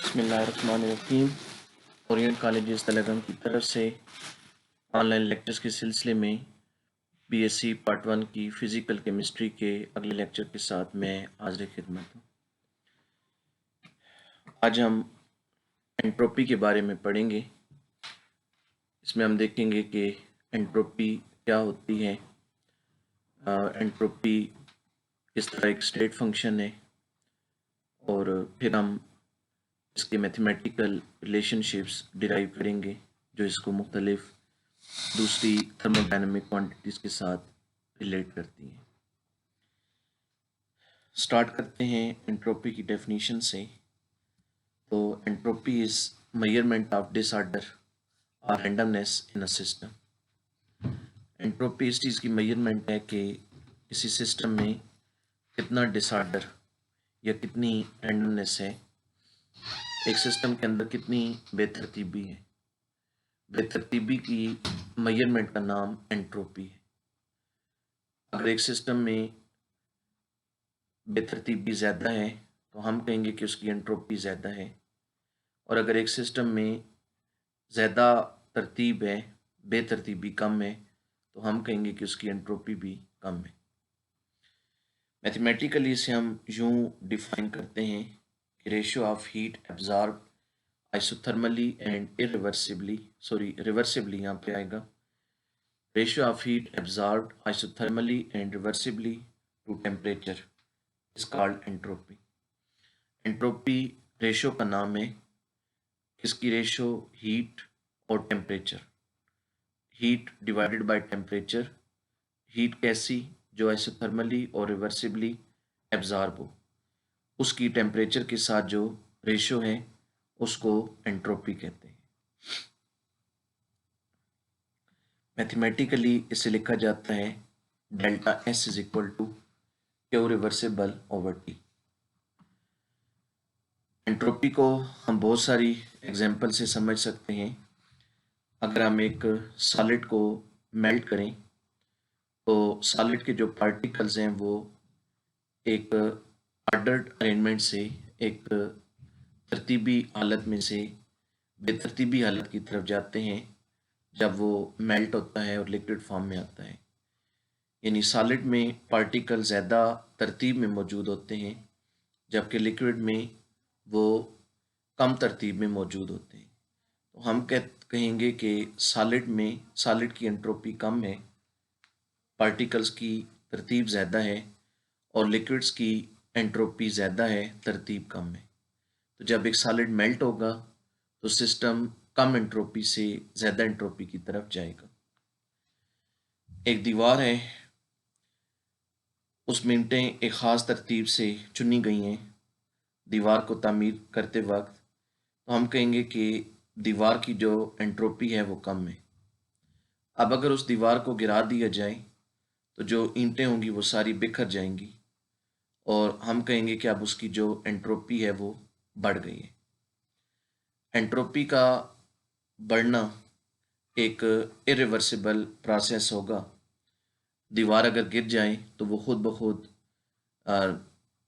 बिस्मिल्लाहिर्रहमानिर्रहीम। Orient college तलगम की तरफ से ऑनलाइन लेक्चर्स के सिलसिले में बीएससी पार्ट 1 की फ़िज़िकल केमिस्ट्री के अगले लेक्चर के साथ मैं हाज़िर खिदमत हूँ। आज हम एंट्रोपी के बारे में पढ़ेंगे। इसमें हम देखेंगे कि एंट्रोपी क्या होती है, एंट्रोपी किस तरह एक स्टेट फंक्शन है, और फिर हम इसके मैथमेटिकल रिलेशनशिप्स डिराइव करेंगे जो इसको मुख्तलिफ दूसरी थर्मोडायनामिक क्वांटिटीज़ के साथ रिलेट करती हैं। स्टार्ट करते हैं एंट्रोपी की डेफिनेशन से। तो entropy is measurement of disorder और randomness in a system. Entropy इस चीज़ की मेजरमेंट है कि किसी सिस्टम में कितना डिसऑर्डर या कितनी रैंडमनेस है, एक सिस्टम के अंदर कितनी बेतरतीबी है। बेतरतीबी की मेजरमेंट का नाम एंट्रोपी है। अगर एक सिस्टम में बेतरतीबी ज़्यादा है तो हम कहेंगे कि उसकी एंट्रोपी ज़्यादा है, और अगर एक सिस्टम में ज़्यादा तरतीब है, बेतरतीबी कम है, तो हम कहेंगे कि उसकी एंट्रोपी भी कम है। मैथमेटिकली इसे हम यूँ डिफाइन करते हैं कि ratio of heat absorb isothermally and reversibly यहाँ पे आएगा। Ratio of heat absorbed isothermally and reversibly to temperature is called entropy. Entropy ratio का नाम है। किसकी रेशियो? हीट और temperature. Heat divided by temperature. Heat कैसी? जो आइसोथर्मली और रिवर्सिबली एब्जॉर्ब हो, उसकी टेम्परेचर के साथ जो रेशियो है उसको एंट्रोपी कहते हैं। मैथमेटिकली इसे लिखा जाता है delta S is equal to Q reversible over T. Entropy को हम बहुत सारी एग्जांपल से समझ सकते हैं। अगर हम एक सॉलिड को मेल्ट करें तो सॉलिड के जो पार्टिकल्स हैं वो एक ऑर्डर्ड अरेंजमेंट से एक तरतीबी हालत में से बेतरतीबी हालत की तरफ जाते हैं जब वो मेल्ट होता है और लिक्विड फॉर्म में आता है। यानी सॉलिड में पार्टिकल ज़्यादा तरतीब में मौजूद होते हैं, जबकि लिक्विड में वो कम तरतीब में मौजूद होते हैं। तो हम कहेंगे कि सॉलिड की एंट्रोपी कम है, पार्टिकल्स की तरतीब ज़्यादा है, और लिक्विड्स की एंट्रोपी ज़्यादा है, तरतीब कम है। तो जब एक सॉलिड मेल्ट होगा तो सिस्टम कम एंट्रोपी से ज़्यादा एंट्रोपी की तरफ जाएगा। एक दीवार है, उसमें ईंटें एक ख़ास तरतीब से चुनी गई हैं दीवार को तामीर करते वक्त, तो हम कहेंगे कि दीवार की जो एंट्रोपी है वो कम है। अब अगर उस दीवार को गिरा दिया जाए तो जो ईंटें होंगी वो सारी बिखर जाएंगी, और हम कहेंगे कि अब उसकी जो एंट्रोपी है वो बढ़ गई है। एंट्रोपी का बढ़ना एक इरिवर्सिबल प्रोसेस होगा। दीवार अगर गिर जाए तो वो खुद ब खुद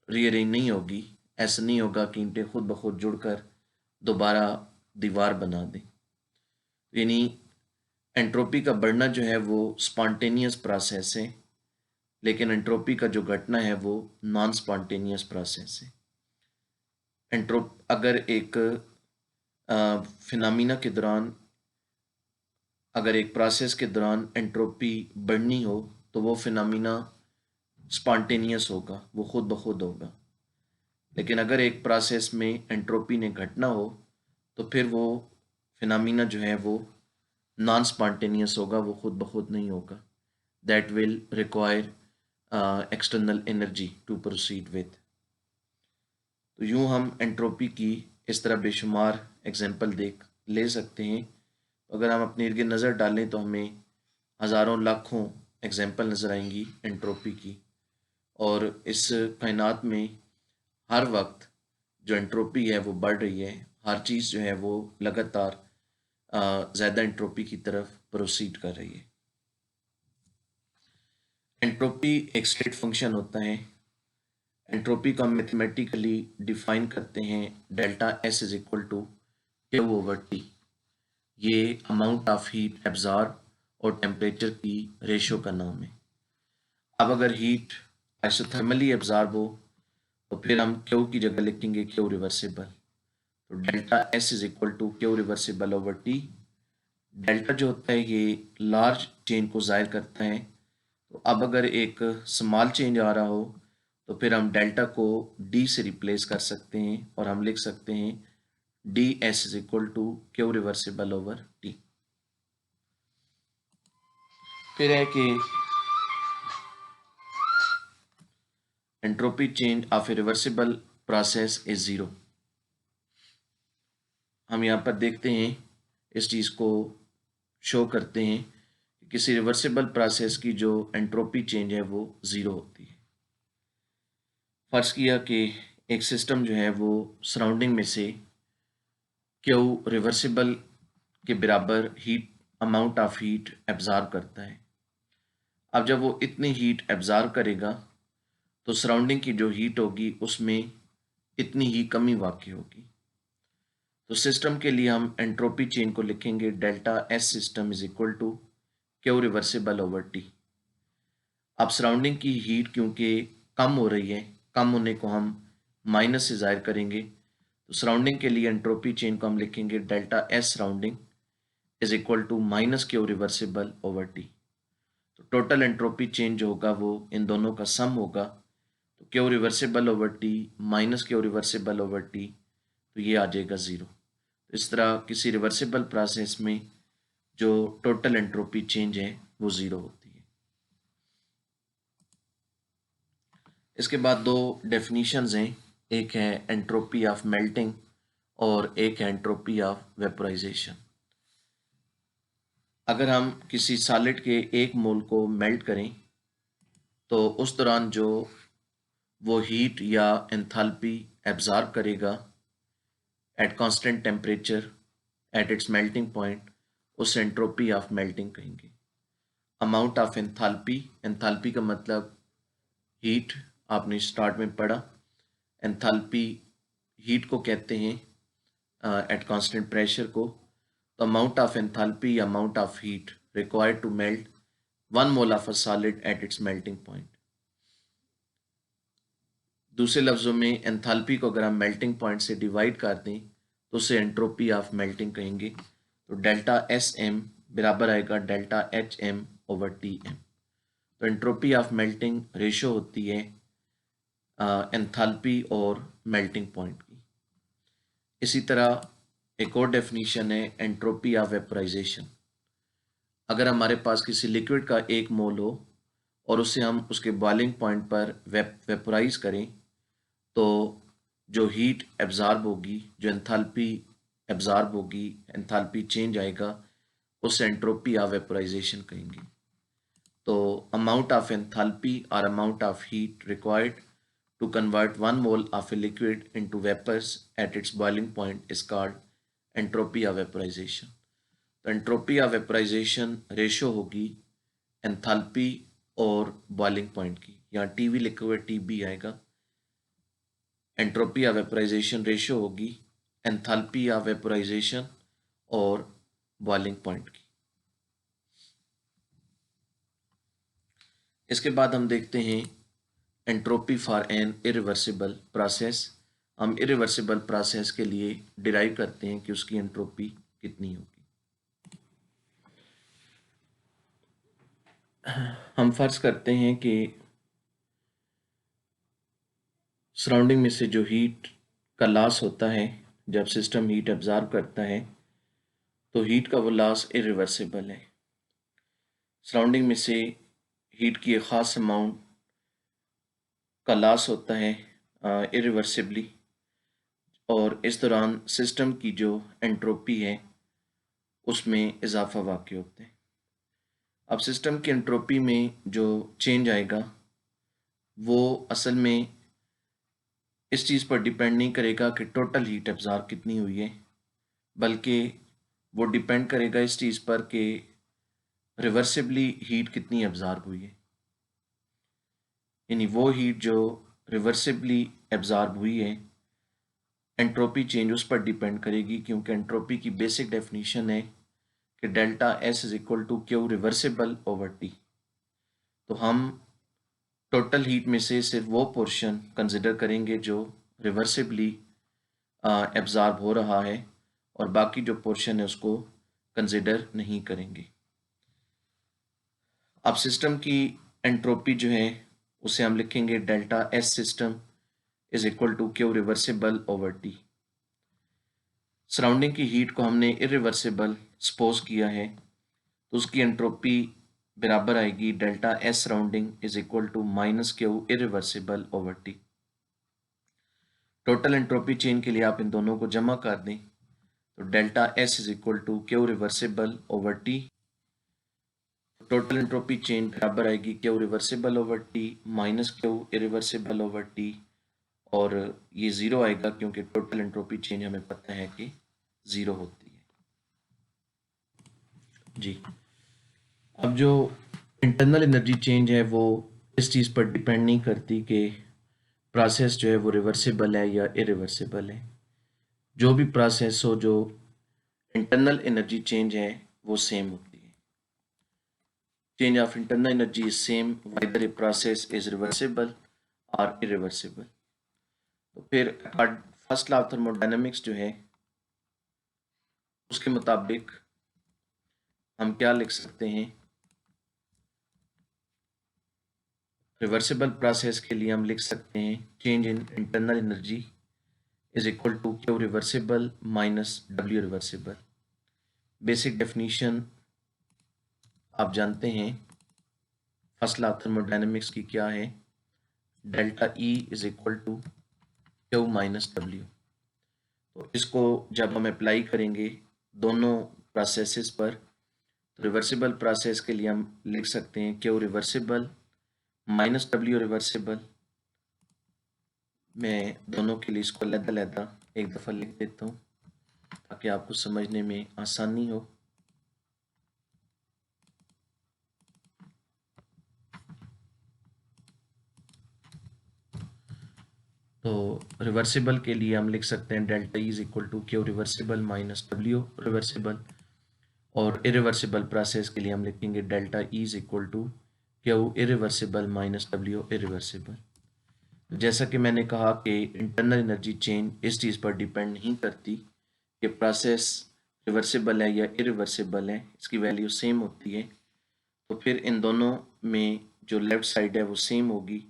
रीअरेंज नहीं होगी। ऐसा नहीं होगा कि ईंटें खुद ब खुद जुड़कर दोबारा दीवार बना दें। यानी एंट्रोपी का बढ़ना जो है वो स्पॉन्टेनियस प्रोसेस है, लेकिन एंट्रोपी का जो घटना है वो नॉन स्पॉन्टेनियस प्रोसेस है। अगर एक फिनोमिना के दौरान, अगर एक प्रोसेस के दौरान एंट्रोपी बढ़नी हो तो वो फिनोमिना स्पॉन्टेनियस होगा, वो खुद ब खुद होगा। लेकिन अगर एक प्रोसेस में एंट्रोपी ने घटना हो तो फिर वो फिनोमिना जो है वो नॉन स्पॉन्टेनियस होगा, वो खुद ब खुद नहीं होगा। That will require external energy to proceed with. तो यूँ हम एंट्रोपी की इस तरह बेशुमार एग्जाम्पल ले सकते हैं। अगर हम अपने इर्द नज़र डालें तो हमें हज़ारों लाखों एग्जाम्पल नज़र आएंगी एंट्रोपी की, और इस कायनात में हर वक्त जो एंट्रोपी है वो बढ़ रही है। हर चीज़ जो है वो लगातार ज़्यादा एंट्रोपी की तरफ प्रोसीड कर रही है। एंट्रोपी एक स्टेट फंक्शन होता है। एंट्रोपी को हम मैथमेटिकली डिफाइन करते हैं delta S is equal to Q over T. ये अमाउंट ऑफ हीट एब्जॉर्ब और टेम्परेचर की रेशो का नाम है। अब अगर हीट आइसोथर्मली एब्जॉर्ब हो तो फिर हम क्यू की जगह लिखेंगे क्यू रिवर्सिबल। तो delta S is equal to Q reversible over T. Delta जो होता है ये लार्ज चेंज को जाहिर करता है। तो अब अगर एक स्मॉल चेंज आ रहा हो तो फिर हम डेल्टा को डी से रिप्लेस कर सकते हैं और हम लिख सकते हैं D S is equal to Q reversible over T. फिर है कि entropy change of a reversible process is zero. हम यहाँ पर देखते हैं इस चीज़ को शो करते हैं कि किसी रिवर्सिबल प्रोसेस की जो एंट्रोपी चेंज है वो ज़ीरो होती है। फर्ज किया कि एक सिस्टम जो है वो सराउंडिंग में से क्यू रिवर्सिबल के बराबर heat amount of heat absorb करता है। अब जब वो इतनी हीट एब्जॉर्ब करेगा तो सराउंडिंग की जो हीट होगी उसमें इतनी ही कमी वाक़ई होगी। तो सिस्टम के लिए हम एंट्रोपी चेन को लिखेंगे delta S system is equal to Q reversible over T. अब सराउंडिंग की हीट क्योंकि कम हो रही है, कम होने को हम माइनस से जाहिर करेंगे। तो सराउंडिंग के लिए एंट्रोपी चेन को हम लिखेंगे delta S surrounding is equal to minus Q reversible over T. तो टोटल एंट्रोपी चेंज जो होगा वो इन दोनों का सम होगा। तो Q reversible over T minus Q reversible over T, तो ये आ जाएगा ज़ीरो। इस तरह किसी रिवर्सिबल प्रोसेस में जो टोटल एंट्रोपी चेंज है वो ज़ीरो होती है। इसके बाद दो डेफिनीशंस हैं, एक है एंट्रोपी ऑफ मेल्टिंग और एक है एंट्रोपी ऑफ वेपोराइजेशन। अगर हम किसी सॉलिड के एक मोल को मेल्ट करें तो उस दौरान जो वो हीट या एंथैल्पी एब्जॉर्ब करेगा at constant temperature at its melting point, उस एंट्रोपी ऑफ मेल्टिंग कहेंगे। अमाउंट ऑफ एंथैल्पी, एंथैल्पी का मतलब हीट, आपने स्टार्ट में पढ़ा। एंथैल्पी हीट को कहते हैं एट कांस्टेंट प्रेशर को। तो अमाउंट ऑफ एंथैल्पी या amount of heat required to melt 1 mole of a solid at its melting point. दूसरे लफ्ज़ों में एंथैल्पी को अगर हम मेल्टिंग पॉइंट से डिवाइड कर दें तो उसे एंट्रोपी ऑफ मेल्टिंग कहेंगे। तो डेल्टा एस एम बराबर आएगा delta H M over T M. तो एंट्रोपी ऑफ मेल्टिंग रेशो होती है एंथैल्पी और मेल्टिंग पॉइंट की। इसी तरह एक और डेफिनीशन है एंट्रोपी ऑफ वेपोराइजेशन। अगर हमारे पास किसी लिक्विड का एक मोल हो और उसे हम उसके बॉइलिंग पॉइंट पर वेपोराइज करें तो जो हीट एब्जॉर्ब होगी, जो एंथैल्पी एब्जॉर्ब होगी, एंथैल्पी चेंज आएगा, उस एंट्रोपी ऑफ वेपोराइजेशन कहेंगे। तो अमाउंट ऑफ एंथैल्पी और amount of heat required to convert 1 mole of a liquid into vapors at its boiling point is called entropy of vaporization. तो entropy of vaporization ratio होगी enthalpy और boiling point की। यहाँ TV लिखे हुए TB आएगा। Entropy of vaporization ratio होगी enthalpy of vaporization और बॉइलिंग पॉइंट की। इसके बाद हम देखते हैं entropy for an irreversible process. हम इरिवर्सिबल प्रोसेस के लिए डिराइव करते हैं कि उसकी एंट्रोपी कितनी होगी। हम फर्ज करते हैं कि सराउंडिंग में से जो हीट का लॉस होता है जब सिस्टम हीट एब्जॉर्ब करता है तो हीट का वो लॉस इरिवर्सिबल है। सराउंडिंग में से हीट की एक ख़ास अमाउंट का लॉस होता है इरिवर्सिबली, और इस दौरान सिस्टम की जो एंट्रोपी है उसमें इजाफा वाक़ई होता है। अब सिस्टम की एंट्रोपी में जो चेंज आएगा वो असल में इस चीज़ पर डिपेंड नहीं करेगा कि टोटल हीट एब्जॉर्ब कितनी हुई है, बल्कि वो डिपेंड करेगा इस चीज़ पर कि रिवर्सिबली हीट कितनी एब्जॉर्ब हुई है। यानी वो हीट जो रिवर्सिबली एब्जॉर्ब हुई है, एंट्रोपी चेंज उस पर डिपेंड करेगी, क्योंकि एंट्रोपी की बेसिक डेफिनेशन है कि delta S is equal to Q reversible over T. तो हम टोटल हीट में से सिर्फ वो पोर्शन कंसिडर करेंगे जो रिवर्सिबली एब्जॉर्ब हो रहा है, और बाकी जो पोर्शन है उसको कंसिडर नहीं करेंगे। अब सिस्टम की एंट्रोपी जो है उसे हम लिखेंगे delta S system is equal to Q reversible over T. Surrounding की हीट को हमने इरिवर्सिबल सपोज किया है, तो उसकी एंट्रोपी बराबर आएगी delta S surrounding is equal to minus Q irreversible over T. Total entropy change के लिए आप इन दोनों को जमा कर दें, तो delta S is equal to Q reversible over T. Total entropy change बराबर आएगी Q reversible over T minus Q irreversible over T, और ये ज़ीरो आएगा क्योंकि टोटल एंट्रोपी चेंज हमें पता है कि ज़ीरो होती है जी। अब जो इंटरनल एनर्जी चेंज है वो इस चीज़ पर डिपेंड नहीं करती कि प्रोसेस जो है वो रिवर्सिबल है या इरिवर्सिबल है। जो भी प्रोसेस हो, जो इंटरनल एनर्जी चेंज है वो सेम होती है। Change of internal energy is same whether a process is reversible और इरिवर्सिबल। तो फिर फर्स्ट लॉ ऑफ थर्मोडायनेमिक्स जो है उसके मुताबिक हम क्या लिख सकते हैं? रिवर्सिबल प्रोसेस के लिए हम लिख सकते हैं change in internal energy is equal to Q reversible minus W reversible. Basic definition आप जानते हैं फर्स्ट लॉ ऑफ थर्मोडायनेमिक्स की क्या है? Delta E is equal to Q minus W. तो इसको जब हम अप्लाई करेंगे दोनों प्रोसेसेस पर, तो रिवर्सिबल प्रोसेस के लिए हम लिख सकते हैं Q reversible minus W reversible. मैं दोनों के लिए इसको अलग-अलग एक दफ़ा लिख देता हूँ ताकि आपको समझने में आसानी हो। तो रिवर्सिबल के लिए हम लिख सकते हैं delta E is equal to Q reversible minus W reversible, और इरिवर्सिबल प्रोसेस के लिए हम लिखेंगे delta E is equal to Q irreversible minus W irreversible. जैसा कि मैंने कहा कि इंटरनल एनर्जी चेंज इस चीज़ पर डिपेंड नहीं करती कि प्रोसेस रिवर्सिबल है या इरिवर्सिबल है, इसकी वैल्यू सेम होती है। तो फिर इन दोनों में जो लेफ्ट साइड है वो सेम होगी,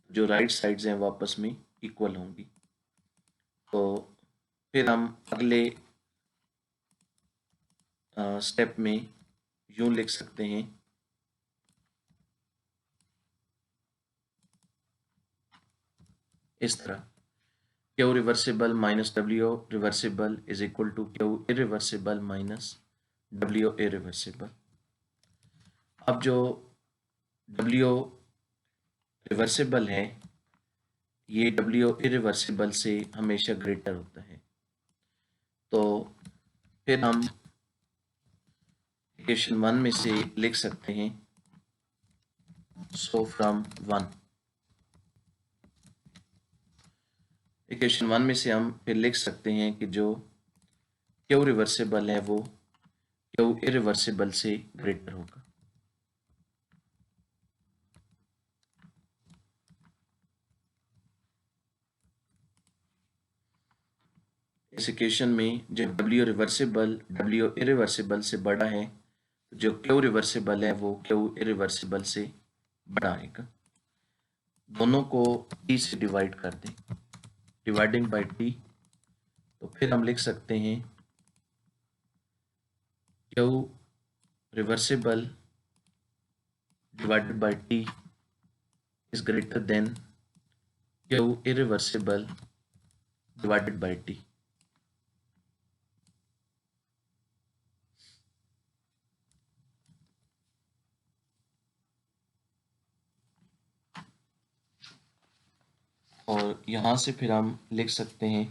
जो राइट साइड्स हैं वो आपस में इक्वल होंगी। तो फिर हम अगले स्टेप में यूँ लिख सकते हैं इस तरह Q reversible minus W reversible is equal to Q irreversible minus W irreversible. अब जो डब्ल्यू रिवर्सिबल है ये डब्ल्यू इरिवर्सिबल से हमेशा ग्रेटर होता है, तो फिर हम इक्वेशन 1 में से लिख सकते हैं सो फ्रॉम 1। इक्वेशन 1 में से हम फिर लिख सकते हैं कि जो क्यू रिवर्सिबल है वो क्यू इरिवर्सिबल से ग्रेटर होगा। इस इक्वेशन में जब डब्ल्यू रिवर्सिबल डब्ल्यू इरिवर्सिबल से बड़ा है, तो जो क्यू रिवर्सिबल है वो क्यू इरिवर्सिबल से बड़ा आएगा। दोनों को टी से डिवाइड कर दें, डिवाइडिंग बाय टी, तो फिर हम लिख सकते हैं Q reversible divided by T is greater than Q irreversible divided by T। और यहाँ से फिर हम लिख सकते हैं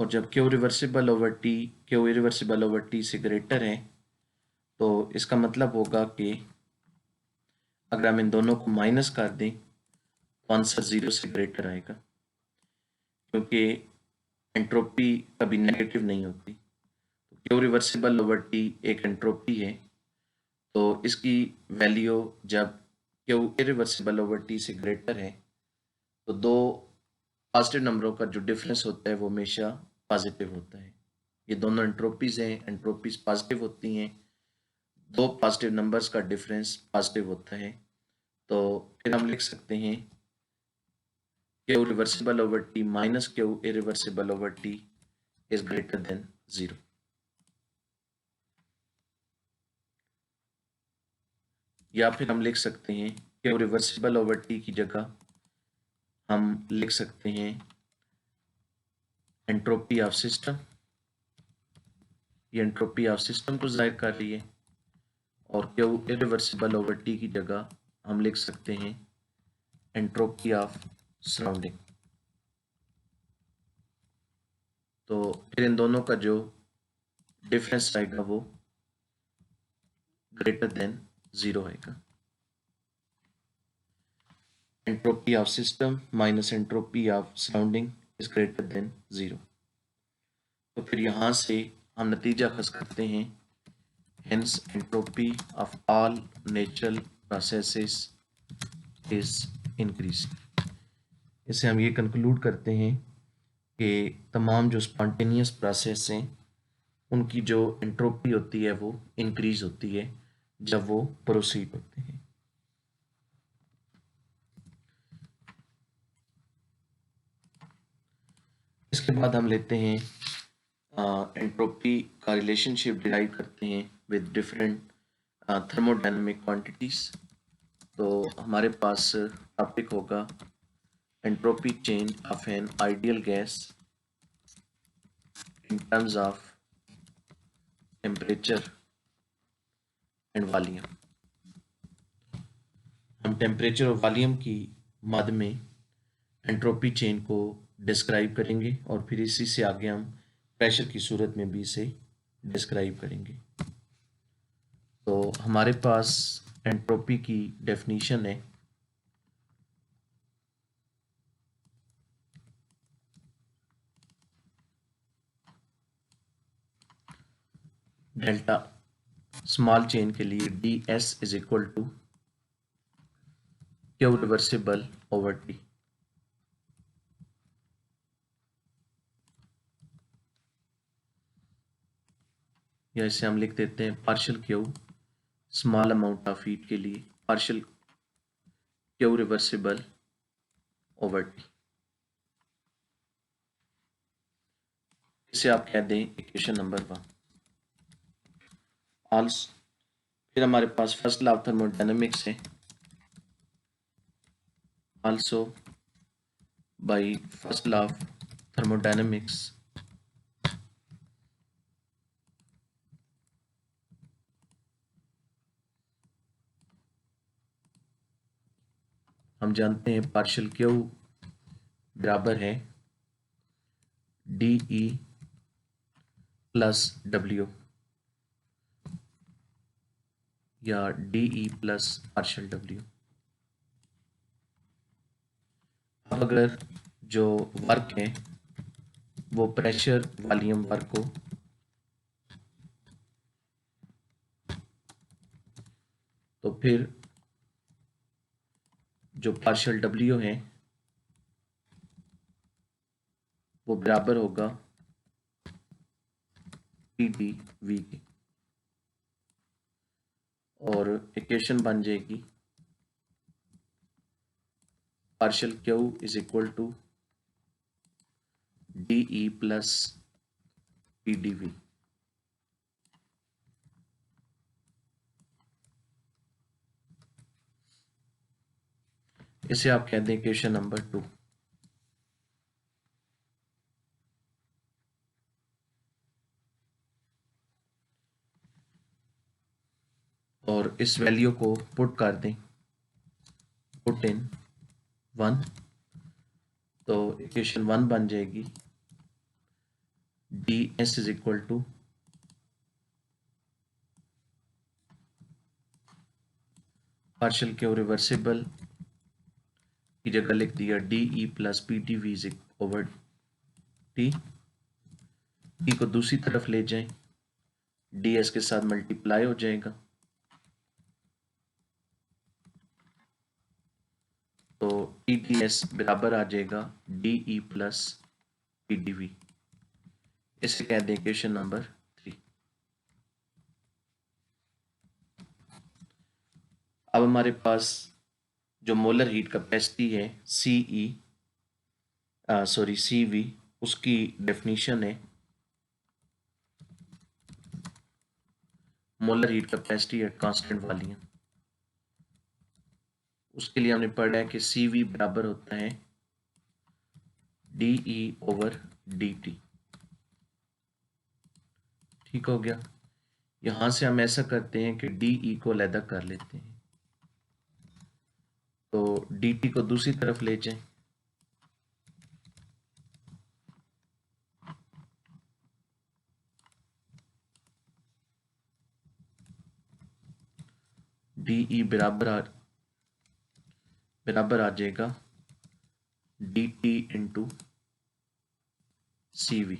और जब Q reversible over T Q irreversible over T से ग्रेटर है तो इसका मतलब होगा कि अगर हम इन दोनों को माइनस कर दें तो आंसर 0 से ग्रेटर आएगा, क्योंकि एंट्रोपी कभी नेगेटिव नहीं होती। तो क्यू रिवर्सिबल ओवर टी एक एंट्रोपी है, तो इसकी वैल्यू जब क्यू इरिवर्सिबल ओवर टी से ग्रेटर है तो दो पॉजिटिव नंबरों का जो डिफरेंस होता है वो हमेशा पॉजिटिव होता है। ये दोनों एंट्रोपीज हैं, एंट्रोपीज पॉजिटिव होती हैं, दो पॉजिटिव नंबर्स का डिफरेंस पॉजिटिव होता है। तो फिर हम लिख सकते हैं Q reversible over T minus Q irreversible over T is greater than 0। या फिर हम लिख सकते हैं क्यू रिवर्सिबल ओवर टी की जगह हम लिख सकते हैं एंट्रोपी ऑफ सिस्टम। ये एंट्रोपी ऑफ सिस्टम को जाहिर कर रही है। और क्यू इरिवर्सिबल ओवर टी की जगह हम लिख सकते हैं एंट्रोपी ऑफ सराउंडिंग। तो फिर इन दोनों का जो डिफरेंस आएगा वो ग्रेटर देन 0 आएगा। Entropy of system minus entropy of surrounding is greater than 0। तो फिर यहाँ से हम नतीजा खस करते हैं hence entropy of all natural processes is increase. इससे हम ये कंक्लूड करते हैं कि तमाम जो स्पॉन्टेनियस प्रोसेस हैं उनकी जो एंट्रोपी होती है वो इंक्रीज होती है जब वो प्रोसीड होते हैं। इसके बाद हम लेते हैं एंट्रोपी का रिलेशनशिप डिराइव करते हैं विद डिफरेंट थर्मोडायनामिक क्वांटिटीज। तो हमारे पास टॉपिक होगा entropy change of an ideal gas in terms of temperature and volume। हम टेम्परेचर और वॉल्यूम की मद में एंट्रोपी चेन को डिस्क्राइब करेंगे और फिर इसी से आगे हम प्रेशर की सूरत में भी इसे डिस्क्राइब करेंगे। तो हमारे पास एंट्रोपी की डेफिनीशन है डेल्टा स्मॉल चेन के लिए ds is equal to Q reversible over T. या इसे हम लिख देते हैं partial Q small amount of heat के लिए partial Q reversible over T. इसे आप कह दें इक्वेशन नंबर 1। आल्सो फिर हमारे पास फर्स्ट लॉ ऑफ थर्मोडायनेमिक्स है। Also by first law of thermodynamics हम जानते हैं पार्शियल क्यू बराबर है डी ई प्लस डब्ल्यू या D E plus partial W. अब अगर जो वर्क है वो प्रेशर वॉल्यूम वर्क हो तो फिर जो पार्शियल डब्ल्यू है वो बराबर होगा पी डी वी के और इक्वेशन बन जाएगी partial Q is equal to D E plus P D V. इसे आप कहते हैं इक्वेशन नंबर 2। और इस वैल्यू को पुट कर दें, पुट इन 1, तो इक्वेशन 1 बन जाएगी D S is equal to partial Q reversible की जगह लिख दिया D E plus P T V is over T. T को दूसरी तरफ ले जाएं, डी एस के साथ मल्टीप्लाई हो जाएगा, तो टी टी एस बराबर आ जाएगा D E plus P D V. इसे कह दें इक्वेशन नंबर 3। अब हमारे पास जो मोलर हीट कैपेसिटी है सी वी, उसकी डेफिनेशन है molar heat capacity at constant volume. उसके लिए हमने पढ़ा है कि सी वी बराबर होता है D E over D T. ठीक हो गया। यहां से हम ऐसा करते हैं कि डी ई को अलग कर लेते हैं, तो डी टी को दूसरी तरफ ले जाएं, डी ई बराबर आ जाएगा D T into C V.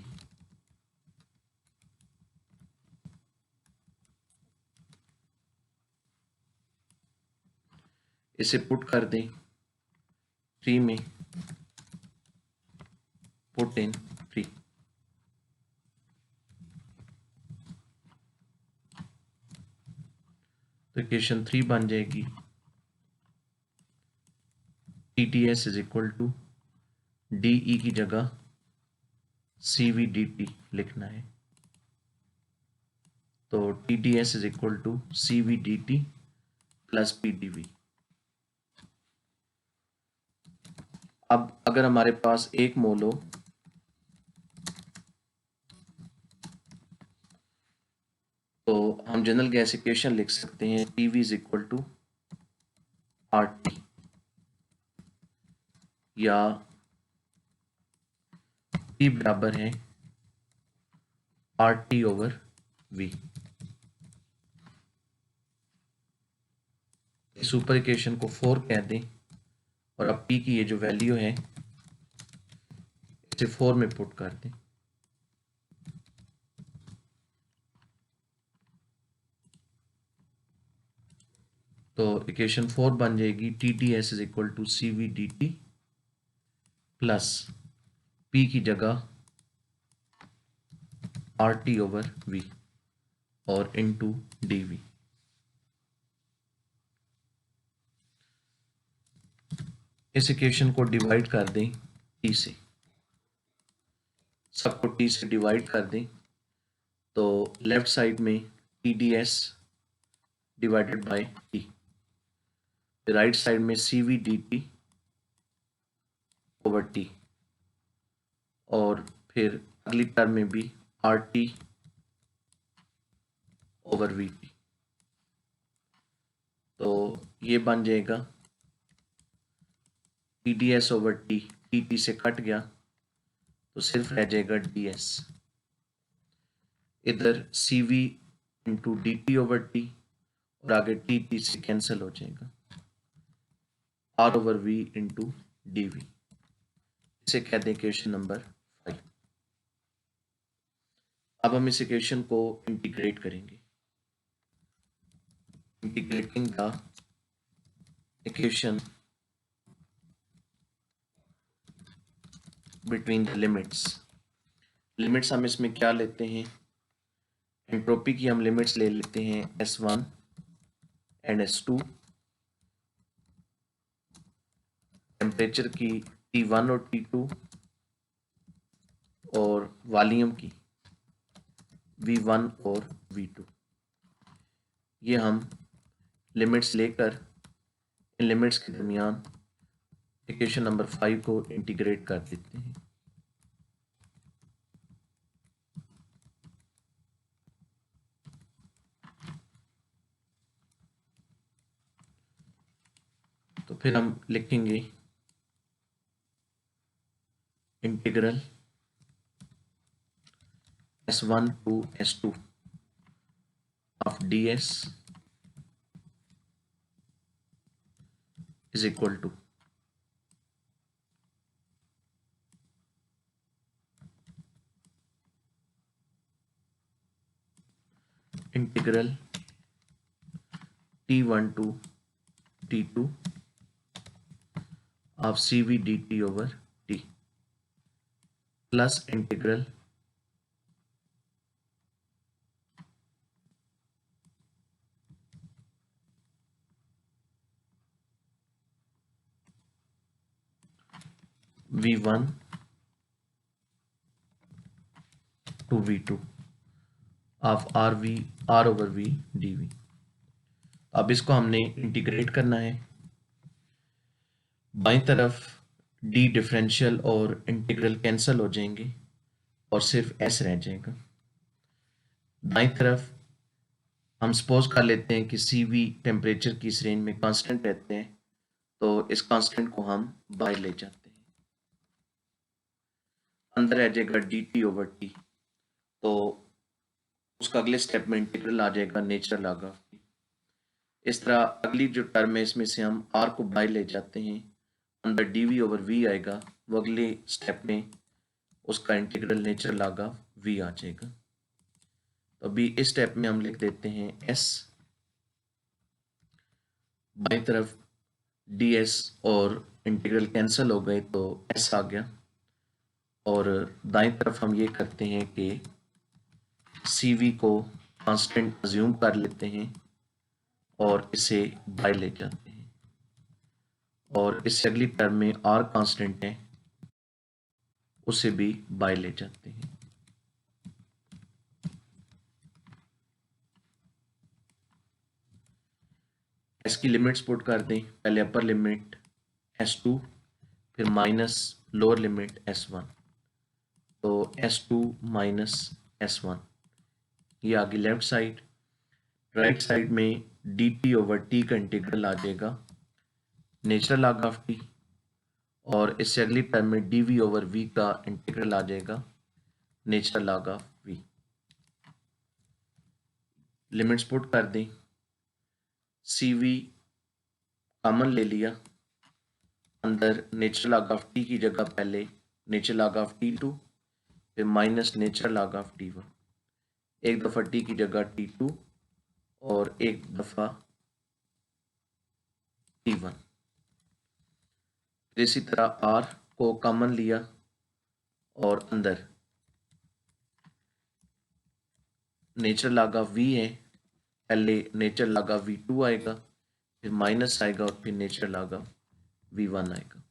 इसे पुट कर दें 3 में, पुट इन 3, तो इक्वेशन 3 बन जाएगी T T S is equal to D E की जगह सी वी डी टी लिखना है, तो T T S is equal to C V D T plus P D V. अब अगर हमारे पास एक मोल हो तो हम जनरल गैस इक्वेशन लिख सकते हैं T V is equal to R T, या P बराबर है आर टी ओवर वी। इस ऊपर इक्वेशन को 4 कह दें और अब P की ये जो वैल्यू है इसे 4 में पुट कर दें, तो इक्वेशन 4 बन जाएगी T T S is equal to C V D T plus P की जगह आर टी ओवर वी और इनटू डी वी। इस इक्वेशन को डिवाइड कर दें T से, सबको T से डिवाइड कर दें, तो लेफ्ट साइड में T D S divided by T, right side में C V D T over T, और फिर अगली टर्म में भी R T over V T, तो ये बन जाएगा T D S over T, T T से कट गया तो सिर्फ रह जाएगा डी एस, इधर C V into D T over T और आगे टी टी से कैंसिल हो जाएगा, are over V into D V. इसे कहते हैं इक्वेशन नंबर 5। अब हम इस इक्वेशन को इंटीग्रेट करेंगे, integrating the equation between the limits. Limits हम इसमें क्या लेते हैं, एंट्रोपी की हम लिमिट्स ले लेते हैं S1 एंड S2, टेम्परेचर की T1 और T2, और वॉल्यूम की V1 और V2। ये हम लिमिट्स लेकर इन लिमिट्स के दरमियान इक्वेशन नंबर 5 को इंटीग्रेट कर देते हैं। तो फिर हम लिखेंगे integral S1 to S2 of ds is equal to integral t1 to t2 of cv dt over t plus integral v1 to v2 of r over v dv। अब इसको हमने इंटीग्रेट करना है। बाईं तरफ डी डिफरेंशियल और integral cancel हो जाएंगे और सिर्फ एस रह जाएगा। दाईं तरफ हम सपोज कर लेते हैं कि सी वी टेम्परेचर की इस रेंज में कांस्टेंट रहते हैं, तो इस कांस्टेंट को हम बाहर ले जाते हैं, अंदर रह जाएगा डी टी ओवर टी, तो उसका अगले स्टेप में इंटीग्रल आ जाएगा नेचुरल लॉग ऑफ टी। इस तरह अगली जो टर्म है इसमें से हम आर को बाहर ले जाते हैं, अंदर डी वी ओवर वी आएगा, वो अगले स्टेप में उसका integral natural log of V आ जाएगा। तो अभी इस स्टेप में हम लिख देते हैं एस, बाईं तरफ डी एस और इंटीग्रल कैंसिल हो गए तो एस आ गया, और दाईं तरफ हम ये करते हैं कि सी वी को कांस्टेंट अज्यूम कर लेते हैं और इसे बाहर ले जाते हैं, और इससे अगली टर्म में आर कांस्टेंट है उसे भी बाहर ले जाते हैं। इसकी लिमिट्स पुट कर दें, पहले अपर लिमिट S2 फिर माइनस लोअर लिमिट S1, तो S2 माइनस S1 ये आगे लेफ्ट साइड। राइट साइड में dt ओवर टी का इंटीग्रल आ जाएगा नेचुरल लॉग ऑफ टी, और इससे अगली टर्म में dv ओवर v का इंटीग्रल आ जाएगा natural log of v। Limits put कर दें, cv कॉमन ले लिया, अंदर नेचुरल लॉग ऑफ टी की जगह पहले नेचुरल लॉग ऑफ t2 फिर minus natural log of t1, एक दफ़ा t की जगह t2 और एक दफ़ा t1। इसी तरह r को कॉमन लिया और अंदर नेचुरल लॉग ऑफ v है, पहले नेचुरल लॉग ऑफ v2 आएगा फिर माइनस आएगा और फिर नेचुरल लॉग ऑफ v1 आएगा।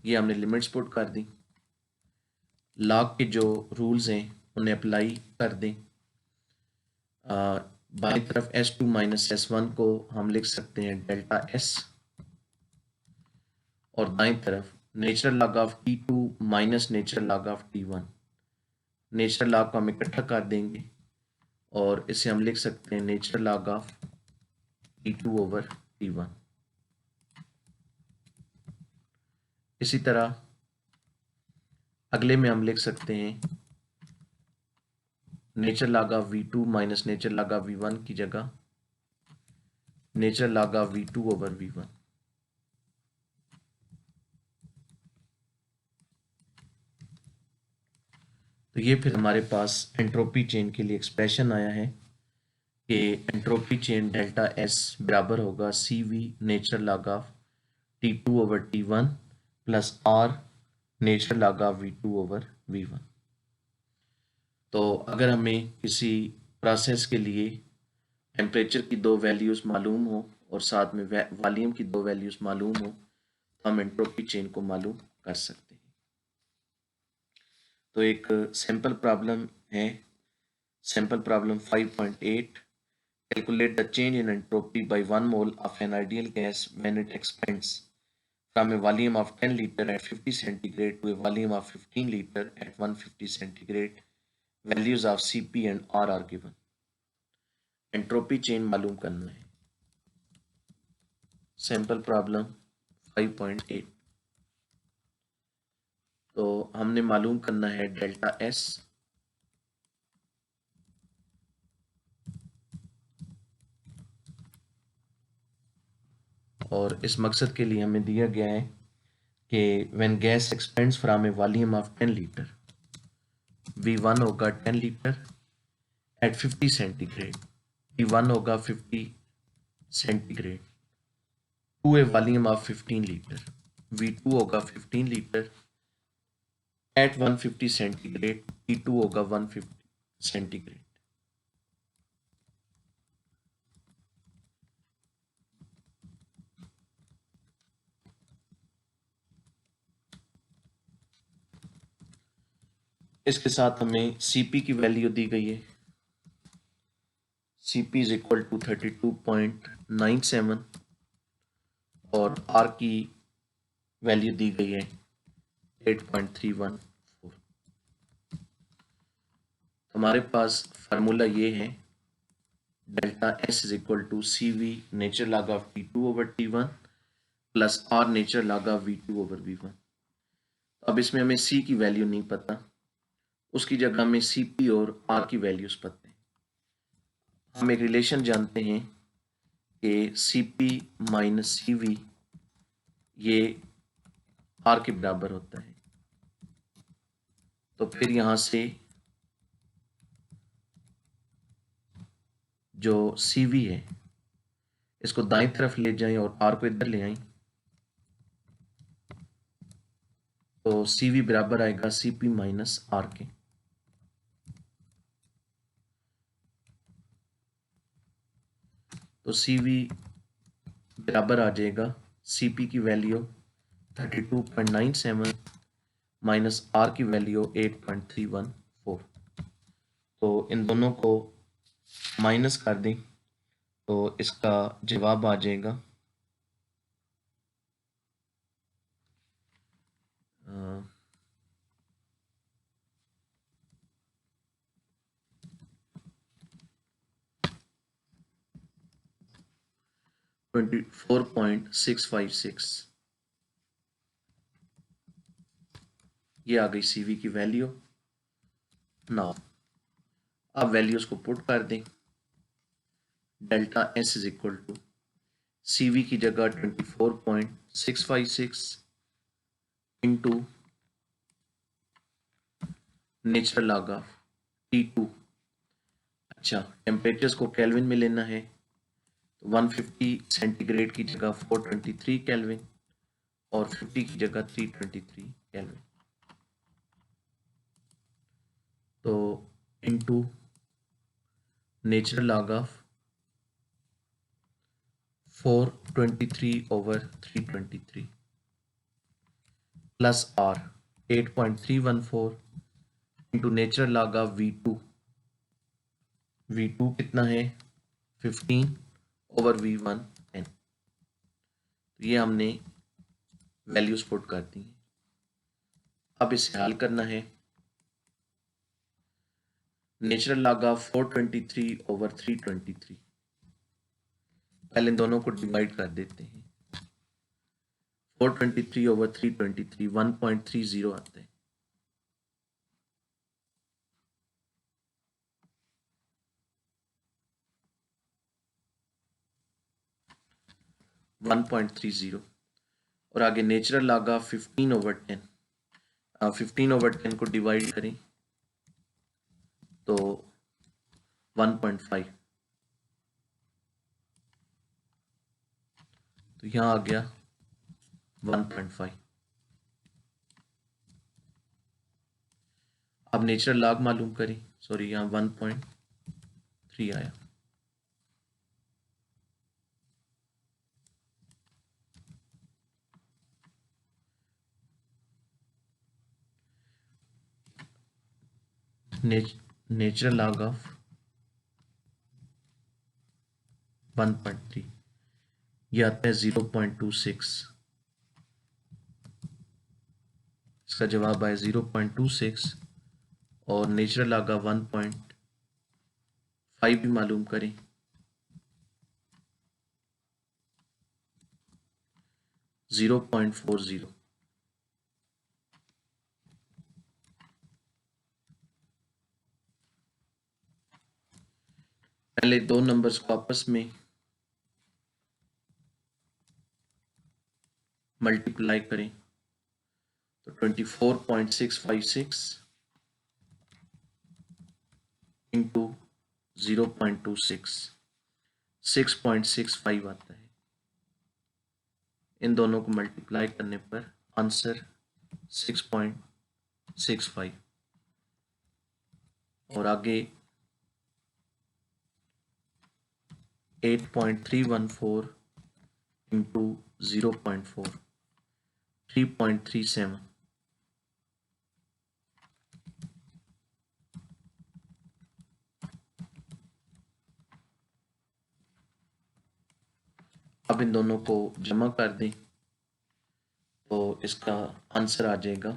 ये हमने लिमिट्स पुट कर दी। लॉग के जो रूल्स हैं उन्हें अप्लाई कर दें। बाईं तरफ S2 माइनस S1 को हम लिख सकते हैं डेल्टा S, और दाईं तरफ natural log of T2 minus natural log of T1, natural log को हम इकट्ठा कर देंगे और इसे हम लिख सकते हैं natural log of T2 over T1। इसी तरह अगले में हम लिख सकते हैं natural log of V2 minus natural log of V1 की जगह natural log of V2 over V1। तो ये फिर हमारे पास एंट्रोपी चेन के लिए एक्सप्रेशन आया है कि एंट्रोपी चेन डेल्टा S बराबर होगा CV natural log of T2 over T1 plus R natural log of V2 over V1। तो अगर हमें किसी प्रोसेस के लिए टेम्परेचर की दो वैल्यूज़ मालूम हो और साथ में वॉल्यूम की दो वैल्यूज़ मालूम हो तो हम एंट्रोपी चेन को मालूम कर सकते हैं। तो एक सैम्पल प्रॉब्लम है, sample problem 5.8, calculate the change in entropy by 1 mole of an ideal gas when it expands from a volume of 10 litre at 50 centigrade to a volume of 15 litre at 150 centigrade. Values of CP and R are given. Entropy change मालूम करना है। Sample problem 5.8। तो हमने मालूम करना है delta S, और इस मकसद के लिए हमें दिया गया है कि when gas expends from a volume of 10 litre, V1 होगा 10 लीटर एट 50 सेंटीग्रेड, P1 होगा 50 centigrade to a volume of 15 litre, V2 होगा 15 लीटर एट 150 सेंटीग्रेड, P2 होगा 150 सेंटीग्रेड। इसके साथ हमें Cp की वैल्यू दी गई है, Cp इज इक्वल टू 32.97 और R की वैल्यू दी गई है 8.314। हमारे पास फार्मूला ये है, delta S is equal to C V nature log of T2 over T1 plus R nature log of V2 over V1। अब इसमें हमें C की वैल्यू नहीं पता, उसकी जगह हमें Cp और R की वैल्यूज पता है। हम एक रिलेशन जानते हैं कि Cp माइनस Cv ये R के बराबर होता है। तो फिर यहां से जो Cv है इसको दाईं तरफ ले जाएं और R को इधर ले आएं, तो Cv बराबर आएगा Cp माइनस R के। तो Cv बराबर आ जाएगा Cp की वैल्यू 32.97 माइनस R की वैल्यू 8.314। तो इन दोनों को माइनस कर दें तो इसका जवाब आ जाएगा 24.656। ये आ गई Cv की वैल्यू। नाउ अब वैल्यूज को पुट कर दें, delta S is equal to Cv की जगह 24.656 into natural log of T2। अच्छा, टेम्परेचर्स को केल्विन में लेना है, तो 150 सेंटीग्रेड की जगह 423 केल्विन और 50 की जगह 323 केल्विन। तो into natural log of 423 over 323 plus R 8.314 into natural log of V2 कितना है 15 ओवर V1 10। तो ये हमने वैल्यूज पुट कर दी हैं। अब इसे हल करना है, नेचुरल लॉग ऑफ 423 ओवर 323, पहले इन दोनों को डिवाइड कर देते हैं। 423 ओवर 323 1.30 आता है। और आगे natural log of 15 over 10, 15 over 10 को डिवाइड करें तो 1.5, तो यहाँ आ गया 1.5। अब नेचुरल लॉग मालूम करें, सॉरी यहाँ 1.3 आया। नेचुरल लॉग ऑफ 1.3 ये आता है 0.26। इसका जवाब आया 0.26 और नेचुरल लॉग ऑफ 1.5 भी मालूम करें, 0.40। पहले दो नंबर्स को आपस में मल्टीप्लाई करें तो 24.656 इंटू 0.26 6.65 आता है। इन दोनों को मल्टीप्लाई करने पर आंसर 6.65 और आगे 8.314 इंटू 0.4 3.37 अब इन दोनों को जमा कर दें तो इसका आंसर आ जाएगा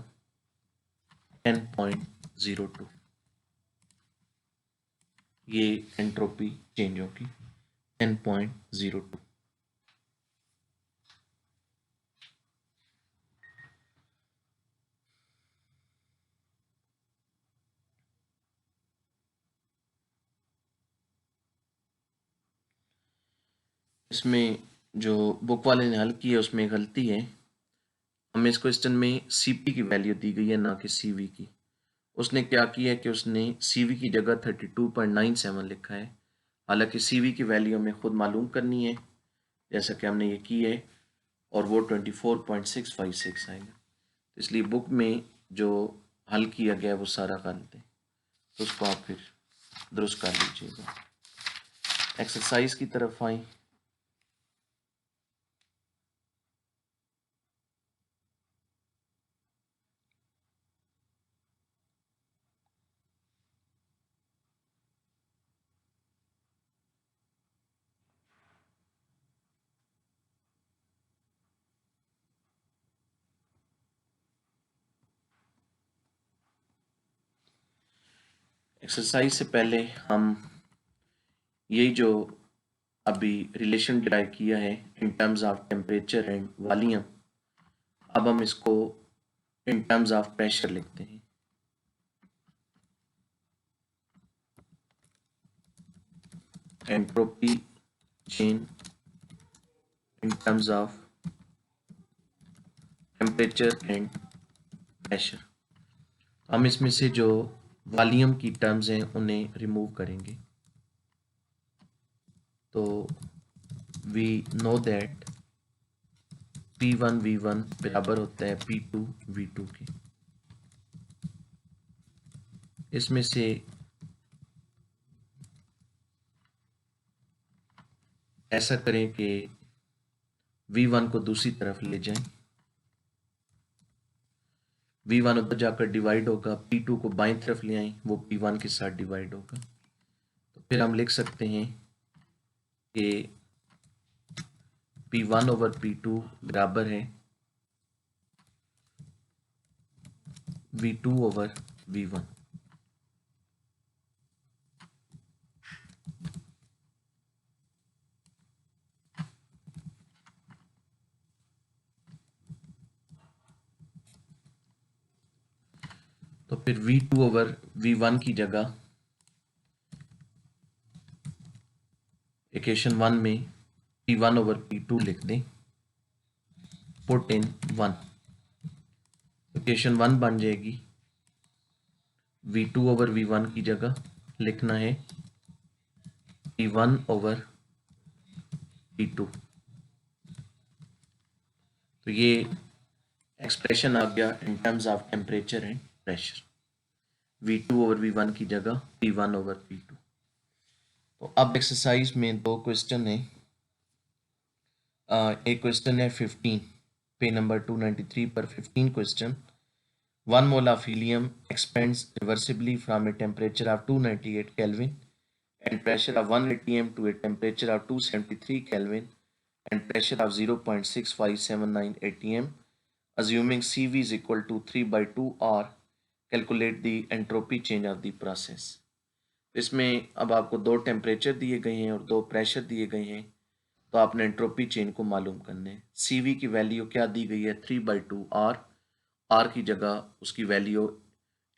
10.02। ये एंट्रोपी चेंज होगी 10.02। इसमें जो बुक वाले ने हल की है उसमें गलती है। हमें इस क्वेश्चन में सीपी की वैल्यू दी गई है ना कि सीवी की। उसने क्या किया है कि उसने सीवी की जगह 32.97 लिखा है, हालांकि सीवी की वैल्यू हमें खुद मालूम करनी है जैसा कि हमने ये की है और वो 24.656 आएगा। इसलिए बुक में जो हल किया गया है वो सारा गलत है, तो उसको आप फिर दुरुस्त कर लीजिएगा। एक्सरसाइज की तरफ आए। एक्सरसाइज से पहले हम यही जो अभी रिलेशन डिराइव किया है in terms of temperature and volume, अब हम इसको इन टर्म्स ऑफ प्रेशर लिखते हैं। Entropy change in terms of temperature and pressure. हम इसमें से जो वॉल्यूम की टर्म्स हैं उन्हें रिमूव करेंगे। तो we know that P1 V1 बराबर होता है P2 V2 के। इसमें से ऐसा करें कि V1 को दूसरी तरफ ले जाएं, V1 उधर जाकर डिवाइड होगा, P2 को बाईं तरफ ले आएं, वो P1 के साथ डिवाइड होगा। तो फिर हम लिख सकते हैं कि P1 ओवर P2 बराबर है V2 ओवर V1। तो फिर V2 ओवर V1 की जगह इक्वेशन 1 में P1 ओवर P2 लिख दें, पुट इन 1। इक्वेशन 1 बन जाएगी V2 ओवर V1 की जगह लिखना है P1 ओवर P2। तो ये एक्सप्रेशन आ गया in terms of temperature and pressure. V2 over V1 की जगह P1 ओवर P2। तो अब एक्सरसाइज में दो क्वेश्चन है। एक क्वेश्चन है 15 पे नंबर 293 पर 15 question. 1 mole of helium expands reversibly from a temperature of 298 Kelvin and pressure of 1 atm to a temperature of 273 Kelvin and pressure of 0.6579 atm, assuming CV is equal to 3/2 R. Calculate the entropy change of the process. इसमें अब आपको दो temperature दिए गए हैं और दो pressure दिए गए हैं, तो आपने एंट्रोपी चेन को मालूम करना है। CV की वैल्यू क्या दी गई है 3/2 R। आर की जगह उसकी वैल्यू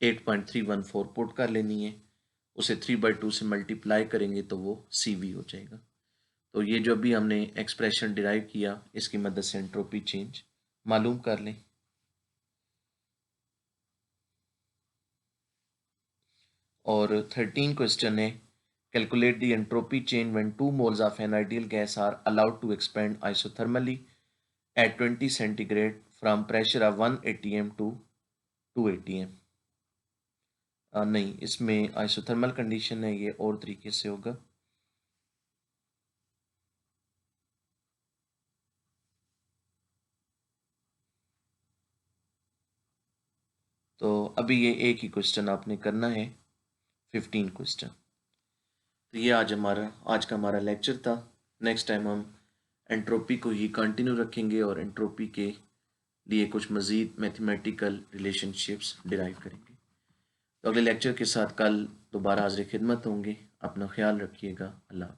8.314 पुट कर लेनी है। उसे 3/2 से मल्टीप्लाई करेंगे तो वो CV हो जाएगा। तो ये जो भी हमने एक्सप्रेशन डिराइव किया इसकी मदद से एंट्रोपी चेंज मालूम कर लें। और 13 क्वेश्चन है, calculate the entropy change when 2 moles of an ideal gas are allowed to expand isothermally at 20 centigrade from pressure of 1 atm to 2 atm। नहीं, इसमें आइसोथर्मल कंडीशन है, ये और तरीके से होगा। तो अभी ये एक ही क्वेश्चन आपने करना है, 15 क्वेश्चन। तो ये आज का हमारा लेक्चर था। नेक्स्ट टाइम हम एंट्रोपी को ही कंटिन्यू रखेंगे और एंट्रोपी के लिए कुछ मज़ीद मैथमेटिकल रिलेशनशिप्स डिराइव करेंगे। तो अगले लेक्चर के साथ कल दोबारा हाज़िर खिदमत होंगे। अपना ख्याल रखिएगा। अल्लाह।